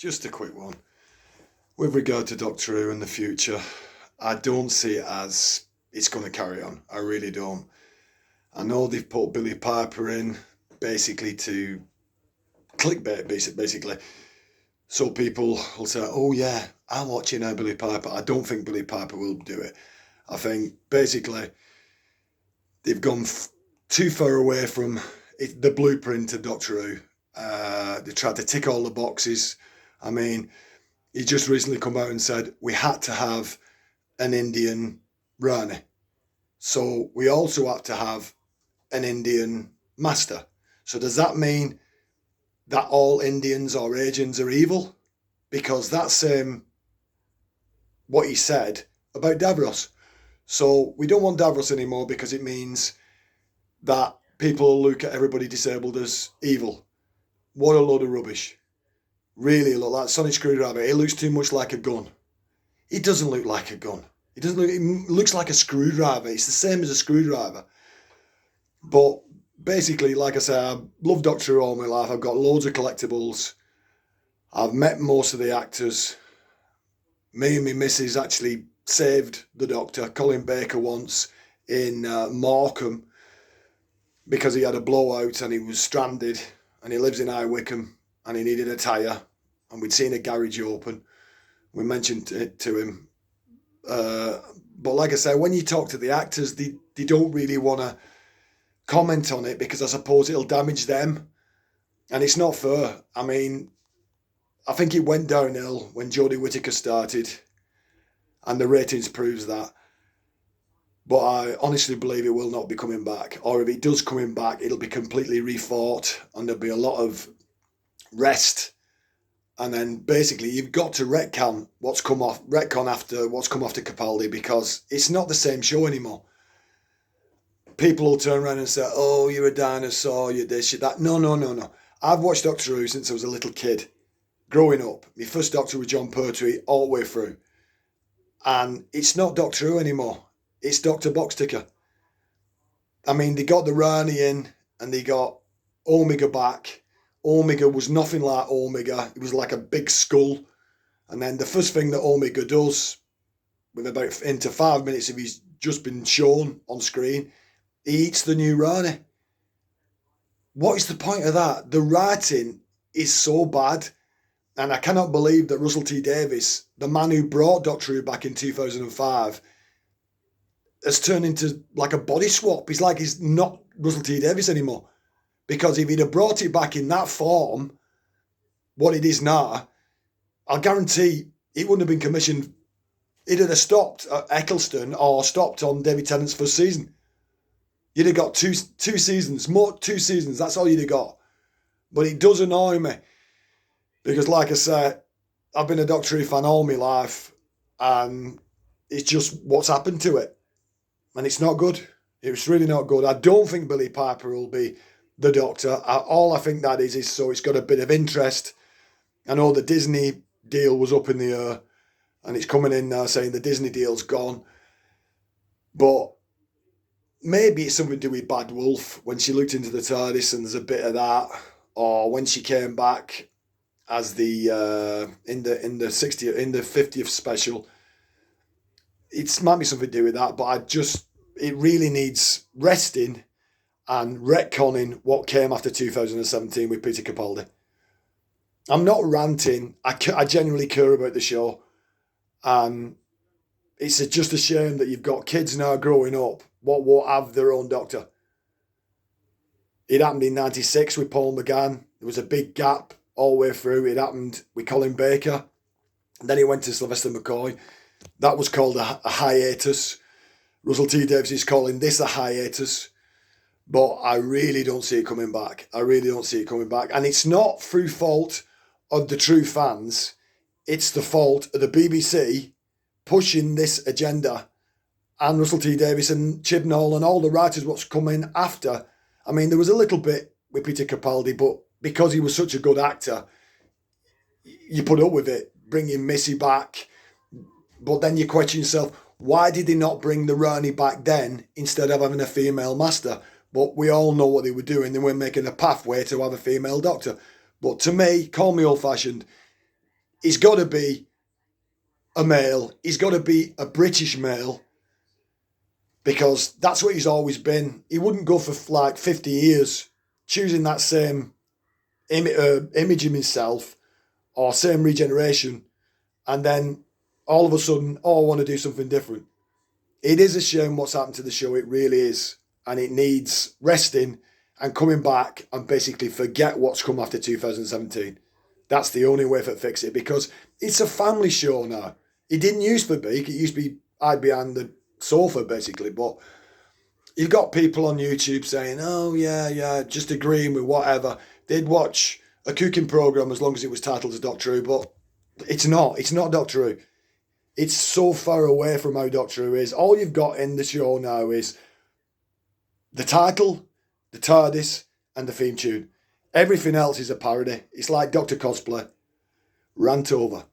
Just a quick one. With regard to Doctor Who in the future, I don't see it as it's going to carry on. I really don't. I know they've put Billy Piper in basically to clickbait, basically. So people will say, oh yeah, I'm watching now Billy Piper. I don't think Billy Piper will do it. I think basically they've gone too far away from the blueprint of Doctor Who. They tried to tick all the boxes. I mean, he just recently come out and said we had to have an Indian Rani. So we also have to have an Indian master. So does that mean that all Indians or Asians are evil? Because that's what he said about Davros. So we don't want Davros anymore because it means that people look at everybody disabled as evil. What a load of rubbish. Really, look, that sonic screwdriver, it looks too much like a gun. It doesn't look like a gun. It looks like a screwdriver. It's the same as a screwdriver. But basically, like I say, I've loved Doctor Who all my life. I've got loads of collectibles. I've met most of the actors. Me and my missus actually saved the Doctor, Colin Baker, once in Morecambe because he had a blowout and he was stranded and he lives in High Wycombe and he needed a tyre and we'd seen a garage open. We mentioned it to him. But like I say, when you talk to the actors, they don't really want to comment on it because I suppose it'll damage them. And it's not fair. I mean, I think it went downhill when Jodie Whittaker started and the ratings proves that. But I honestly believe it will not be coming back. Or if it does coming back, it'll be completely refought and there'll be a lot of rest. And then basically you've got to retcon after what's come after Capaldi because it's not the same show anymore. People will turn around and say, oh, you're a dinosaur, you're this, you're that. No. I've watched Doctor Who since I was a little kid. Growing up, my first Doctor was John Pertwee all the way through. And it's not Doctor Who anymore. It's Dr. Boxticker. I mean, they got the Rani in and they got Omega back. Omega was nothing like Omega. It was like a big skull. And then the first thing that Omega does, with about into 5 minutes of he's just been shown on screen, he eats the new Rani. What is the point of that? The writing is so bad. And I cannot believe that Russell T Davies, the man who brought Doctor Who back in 2005, has turned into like a body swap. He's not Russell T Davies anymore. Because if he'd have brought it back in that form, what it is now, I'll guarantee it wouldn't have been commissioned. It'd have stopped at Eccleston or stopped on David Tennant's first season. You'd have got two seasons, two seasons, that's all you'd have got. But it does annoy me. Because like I said, I've been a Doctor Who fan all my life and it's just what's happened to it. And it's not good. It's really not good. I don't think Billy Piper will be the Doctor. All I think that is so it's got a bit of interest. I know the Disney deal was up in the air and it's coming in now saying the Disney deal's gone. But maybe it's something to do with Bad Wolf when she looked into the TARDIS and there's a bit of that. Or when she came back as the in the 50th special. It might be something to do with that, but it really needs resting and retconning what came after 2017 with Peter Capaldi. I'm not ranting. I genuinely care about the show. And it's just a shame that you've got kids now growing up what won't have their own Doctor. It happened in 96 with Paul McGann. There was a big gap all the way through. It happened with Colin Baker. And then it went to Sylvester McCoy. That was called a hiatus. Russell T Davies is calling this a hiatus. But I really don't see it coming back. And it's not through fault of the true fans. It's the fault of the BBC pushing this agenda. And Russell T Davies and Chibnall and all the writers what's coming after. I mean, there was a little bit with Peter Capaldi, but because he was such a good actor, you put up with it, bringing Missy back. But then you question yourself, why did they not bring the Rani back then instead of having a female master? But we all know what they were doing. They were making a pathway to have a female Doctor. But to me, call me old-fashioned, he's got to be a male. He's got to be a British male because that's what he's always been. He wouldn't go for like 50 years choosing that same image of himself or same regeneration and then all of a sudden, oh, I want to do something different. It is a shame what's happened to the show. It really is. And it needs resting and coming back and basically forget what's come after 2017. That's the only way to fix it because it's a family show now. It didn't used to be. It used to be hide behind the sofa basically. But you've got people on YouTube saying, oh, yeah, just agreeing with whatever. They'd watch a cooking programme as long as it was titled as Doctor Who. But it's not. It's not Doctor Who. It's so far away from how Doctor Who is. All you've got in the show now is the title, the TARDIS, and the theme tune. Everything else is a parody. It's like Doctor Cosplay. Rant over.